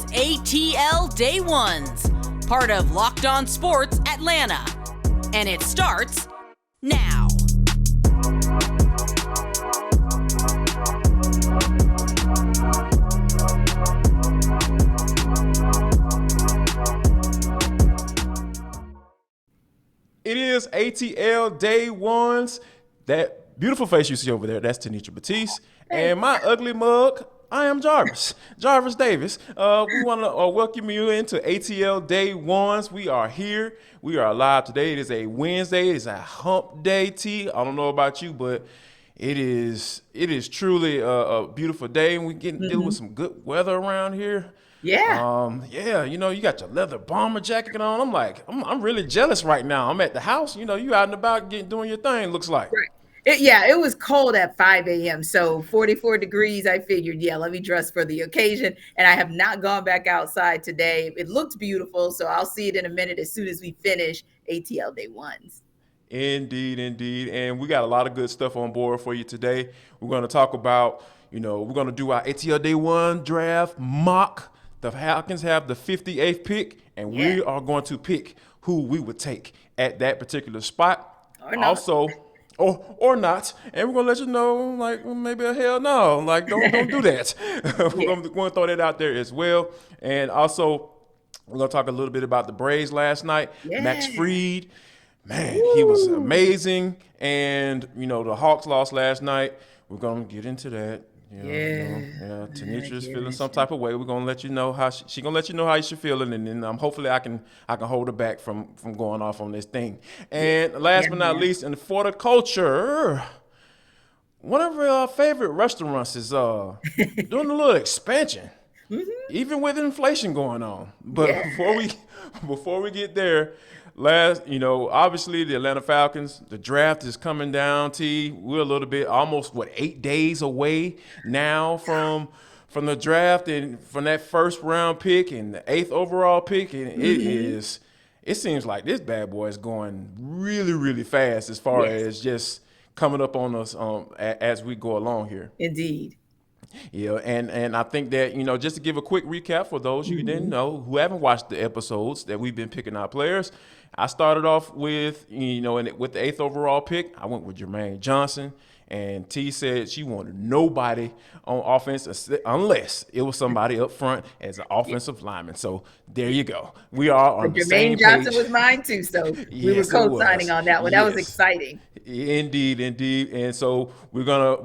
is ATL Day Ones, part of Locked On Sports Atlanta. And it starts now. It is ATL Day Ones. That beautiful face you see over there, that's Tenitra Batiste. And my ugly mug, I am Jarvis. Jarvis Davis. We want to welcome you into ATL Day Ones. We are here. We are live today. It is a Wednesday. It is a hump day, T. I don't know about you, but it is truly a beautiful day. And we're dealing with some good weather around here. Yeah. You know, you got your leather bomber jacket on. I'm like, I'm really jealous right now. I'm at the house. You know, you out and about doing your thing, looks like. Right. It was cold at 5 a.m. So 44 degrees. I figured, let me dress for the occasion. And I have not gone back outside today. It looked beautiful. So I'll see it in a minute as soon as we finish ATL Day Ones. Indeed. And we got a lot of good stuff on board for you today. We're going to talk about, we're going to do our ATL Day One draft mock. The Falcons have the 58th pick, and we are going to pick who we would take at that particular spot. Or not. Also, or not. And we're going to let you know, like, maybe a hell no. Like, don't do that. We're going to throw that out there as well. And also, we're going to talk a little bit about the Braves last night. Yeah. Max Fried, man, he was amazing. And, the Hawks lost last night. We're going to get into that. Tenitra's feeling some type of way. We're gonna let you know how she gonna let you know how you're feeling, and then hopefully I can hold her back from going off on this thing. And last but not least, in for the culture, one of our favorite restaurants is doing a little expansion, even with inflation going on. But before we get there. Obviously the Atlanta Falcons, the draft is coming down, T. We're a little bit, almost, 8 days away now from the draft and from that first round pick and the 8th overall pick. And it seems like this bad boy is going really, really fast as far as just coming up on us as we go along here. Indeed. Yeah, and I think that, just to give a quick recap for those you didn't know who haven't watched the episodes that we've been picking our players, I started off with, with the 8th overall pick, I went with Jermaine Johnson, and T said she wanted nobody on offense unless it was somebody up front as an offensive lineman. So there you go. We are on the same page. Jermaine Johnson was mine too, so we were co-signing on that one. That was exciting. Indeed. And so we went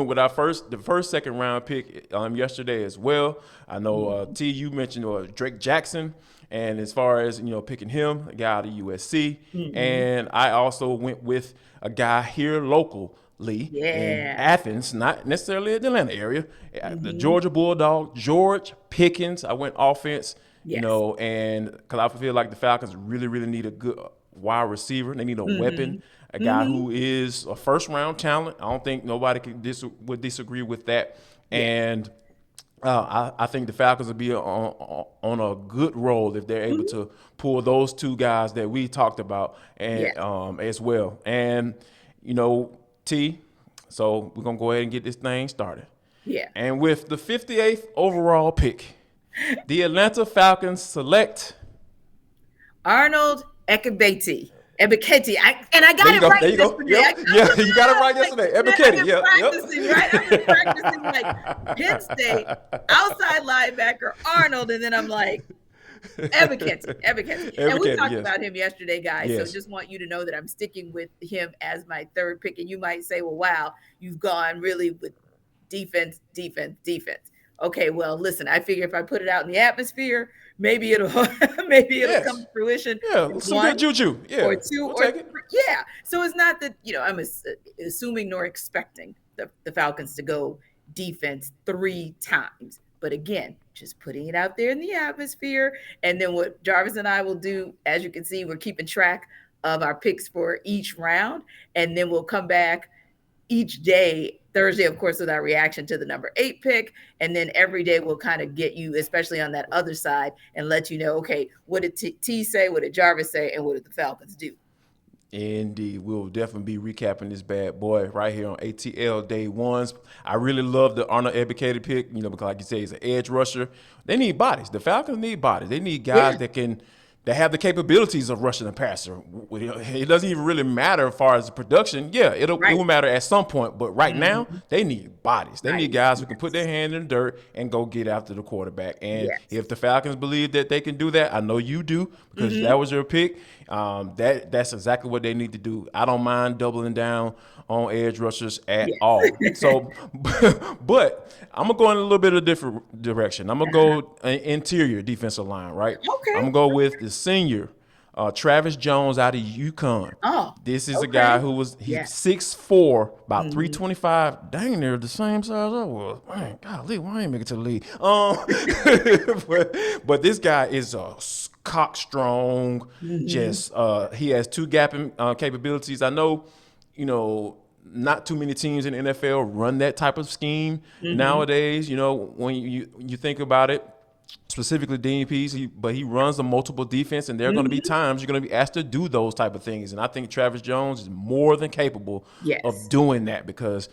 with the first second round pick yesterday as well. I know T, you mentioned Drake Jackson, and as far as picking him, a guy out of USC, and I also went with a guy here locally in Athens, not necessarily the Atlanta area, the Georgia Bulldog, George Pickens. I went offense, and because I feel like the Falcons really, really need a good wide receiver. They need a weapon. A guy who is a first-round talent. I don't think nobody would disagree with that. And I think the Falcons will be on a good roll if they're able to pull those two guys that we talked about and as well. And, T, so we're going to go ahead and get this thing started. Yeah. And with the 58th overall pick, the Atlanta Falcons select Arnold Ebiketie. I got it right yesterday. You got it right yesterday. Ebiketie, I've been practicing like Penn State, outside linebacker, Arnold, and then I'm like, Ebiketie. And we talked about him yesterday, guys. Yes. So just want you to know that I'm sticking with him as my third pick. And you might say, well, wow, you've gone really with defense. Okay, well, listen, I figure if I put it out in the atmosphere, maybe it'll come to fruition. Yeah, some good juju. Yeah, or two, or three. Yeah. So it's not that, I'm assuming nor expecting the Falcons to go defense 3 times. But again, just putting it out there in the atmosphere. And then what Jarvis and I will do, as you can see, we're keeping track of our picks for each round. And then we'll come back each day, Thursday, of course, with our reaction to the number 8 pick. And then every day we'll kind of get you, especially on that other side, and let you know, okay, what did T say? What did Jarvis say? And what did the Falcons do? Indeed, we'll definitely be recapping this bad boy right here on ATL Day Ones. I really love the Arnold Ebiketie pick, because like you say, he's an edge rusher. They need bodies. The Falcons need bodies. They need guys that have the capabilities of rushing the passer. It doesn't even really matter as far as the production. Yeah, it will matter at some point, but right now they need bodies. They need guys who can put their hand in the dirt and go get after the quarterback. And if the Falcons believe that they can do that, I know you do because that was your pick. That's exactly what they need to do. I don't mind doubling down on edge rushers at all. So, but I'm gonna go in a little bit of a different direction. I'm gonna go interior defensive line, right? Okay. I'm gonna go with the senior, Travis Jones out of UConn. Oh, this is a guy who was 6'4", about 325, dang near the same size I was. Man, golly, why I ain't make it to the league? But this guy is a cock strong. Just he has two gapping capabilities. I know, not too many teams in the NFL run that type of scheme nowadays. When you think about it, specifically DNPs, but he runs a multiple defense, and there are going to be times you're going to be asked to do those type of things. And I think Travis Jones is more than capable of doing that because,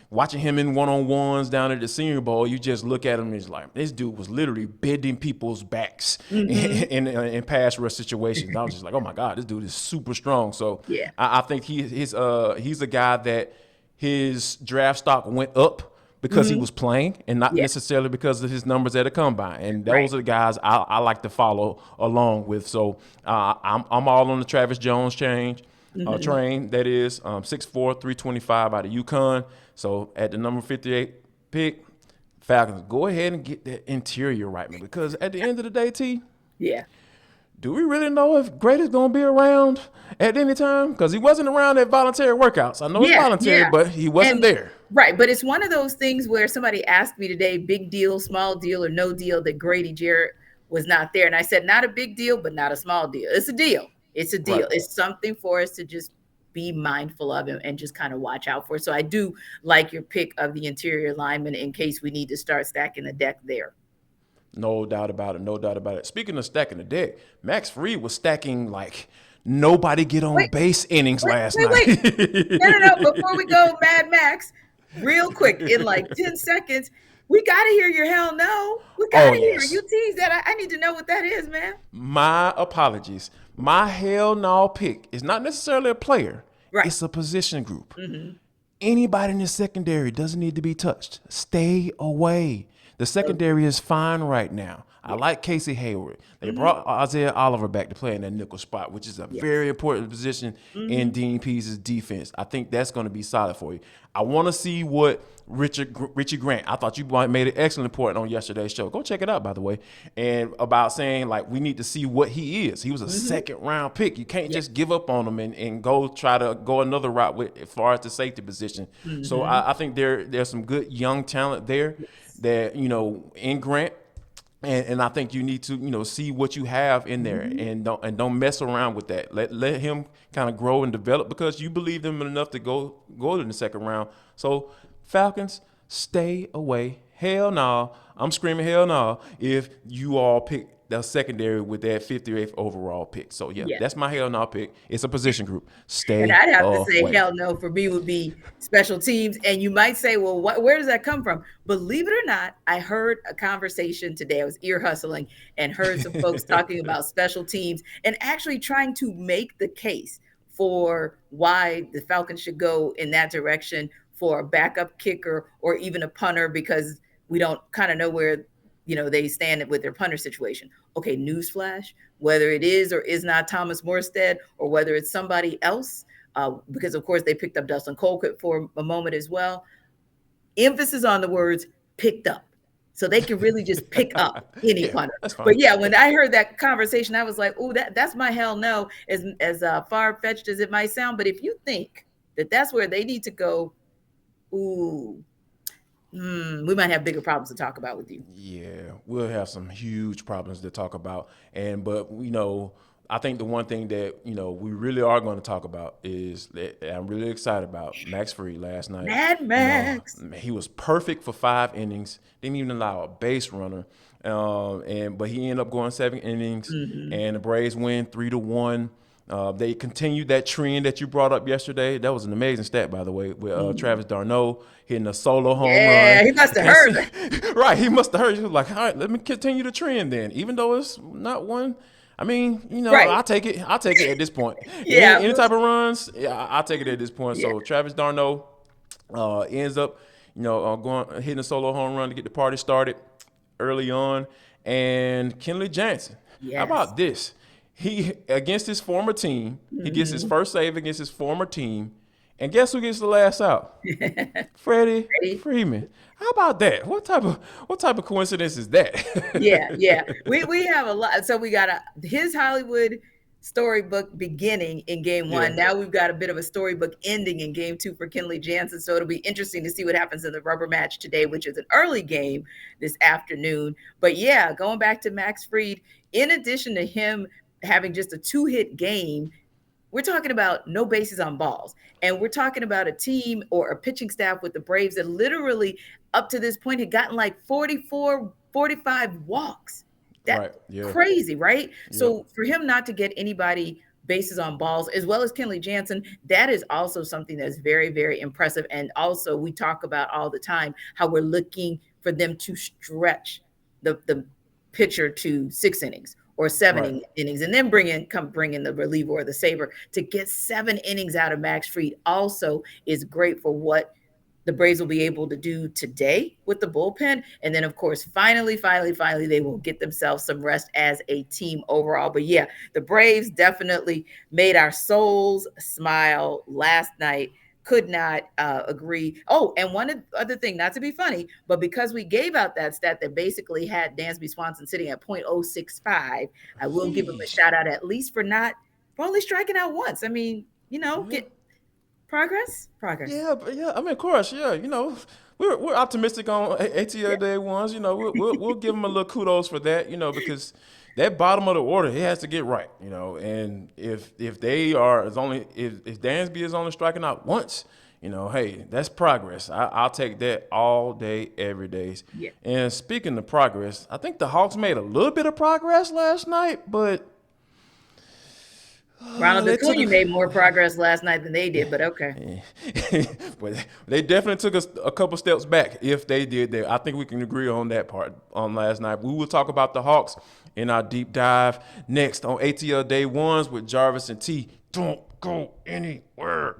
watching him in one-on-ones down at the Senior Bowl, you just look at him and it's like, this dude was literally bending people's backs in pass rush situations. I was just like, oh my God, this dude is super strong. So I think he's a guy that his draft stock went up because he was playing and not necessarily because of his numbers at a combine. And those are the guys I like to follow along with. So I'm all on the Travis Jones train, that is 6'4", 325 out of UConn. So at the number 58 pick, Falcons, go ahead and get that interior right, man. Because at the end of the day, T, do we really know if Great is going to be around at any time? Because he wasn't around at voluntary workouts. I know it's voluntary, but he wasn't there. Right, but it's one of those things where somebody asked me today, big deal, small deal, or no deal, that Grady Jarrett was not there. And I said, not a big deal, but not a small deal. It's a deal. It's a deal. Right. It's something for us to just be mindful of him and just kind of watch out for. So I do like your pick of the interior lineman in case we need to start stacking the deck there. No doubt about it. No doubt about it. Speaking of stacking the deck, Max Fried was stacking like nobody get on base innings last night. No. Before we go, Mad Max, real quick, in like 10 seconds, we got to hear your hell no. We got to hear. You tease that. I need to know what that is, man. My apologies. My hell no pick is not necessarily a player. Right. It's a position group. Anybody in the secondary doesn't need to be touched. Stay away. The secondary is fine right now. I like Casey Hayward. They brought Isaiah Oliver back to play in that nickel spot, which is a very important position in Dean Pease's defense. I think that's going to be solid for you. I want to see what Richie Grant. I thought you made an excellent point on yesterday's show. Go check it out, by the way. And about saying, we need to see what he is. He was a second-round pick. You can't just give up on him and go try to go another route with as far as the safety position. So I think there's some good young talent there that, in Grant. And I think you need to, see what you have in there and don't mess around with that. Let him kind of grow and develop because you believe him enough to go in the second round. So Falcons, stay away. Hell no. I'm screaming hell no if you all pick the secondary with that 58th overall pick. So that's my hell no pick. It's a position group. Stay away. And I'd have to say hell no for me would be special teams. And you might say, well, where does that come from? Believe it or not, I heard a conversation today. I was ear hustling and heard some folks talking about special teams and actually trying to make the case for why the Falcons should go in that direction for a backup kicker or even a punter, because we don't kind of know where they stand with their punter situation. Okay, newsflash, whether it is or is not Thomas Morstead or whether it's somebody else, because, of course, they picked up Dustin Colquitt for a moment as well. Emphasis on the words picked up. So they can really just pick up any punter. But, when I heard that conversation, I was like, oh, that's my hell no, as far-fetched as it might sound. But if you think that that's where they need to go, we might have bigger problems to talk about with you. Yeah, we'll have some huge problems to talk about. But I think the one thing that, we really are going to talk about is that I'm really excited about Max Fried last night. Mad Max. He was perfect for 5 innings. Didn't even allow a base runner. But he ended up going 7 innings, and the Braves win 3-1. They continued that trend that you brought up yesterday. That was an amazing stat, by the way, with Travis d'Arnaud hitting a solo home run. Yeah, he must have heard. Right, he must have heard. He was like, all right, let me continue the trend then, even though it's not one. I mean, Right. I'll take it. I'll take it at this point. Yeah. Any type of runs, I'll take it at this point. Yeah. So Travis d'Arnaud ends up, hitting a solo home run to get the party started early on. And Kenley Jansen, how about this? He against his former team, he gets his first save against his former team, and guess who gets the last out? Freddie Freeman. How about that? What type of coincidence is that? Yeah. We have a lot. So we got his Hollywood storybook beginning in game one. Now we've got a bit of a storybook ending in game two for Kenley Jansen. So it'll be interesting to see what happens in the rubber match today, which is an early game this afternoon. But yeah, going back to Max Fried, in addition to him having just a 2-hit game, we're talking about no bases on balls. And we're talking about a team or a pitching staff with the Braves that literally up to this point had gotten like 44, 45 walks. That's crazy, right? Yeah. So for him not to get anybody bases on balls, as well as Kenley Jansen, that is also something that's very, very impressive. And also we talk about all the time how we're looking for them to stretch the pitcher to 6 innings. Or 7 innings, and then bring in the reliever or the saver. To get 7 innings out of Max Fried also is great for what the Braves will be able to do today with the bullpen. And then, of course, finally, they will get themselves some rest as a team overall. But yeah, the Braves definitely made our souls smile last night. Could not agree. Oh, and one other thing, not to be funny, but because we gave out that stat that basically had Dansby Swanson sitting at .065, I will give him a shout out at least for only striking out once. I mean, get progress. Yeah. I mean, of course, yeah. We're optimistic on ATL Day Ones. We'll give them a little kudos for that. Because that bottom of the order, it has to get right. And if Dansby is only striking out once, hey, that's progress. I'll take that all day, every day. Yeah. And speaking of progress, I think the Hawks made a little bit of progress last night, but Ronald Acuna made more progress last night than they did, but okay. But they definitely took a couple steps back if they did that. I think we can agree on that part on last night. We will talk about the Hawks in our deep dive next on ATL Day Ones with Jarvis and T. Don't go anywhere.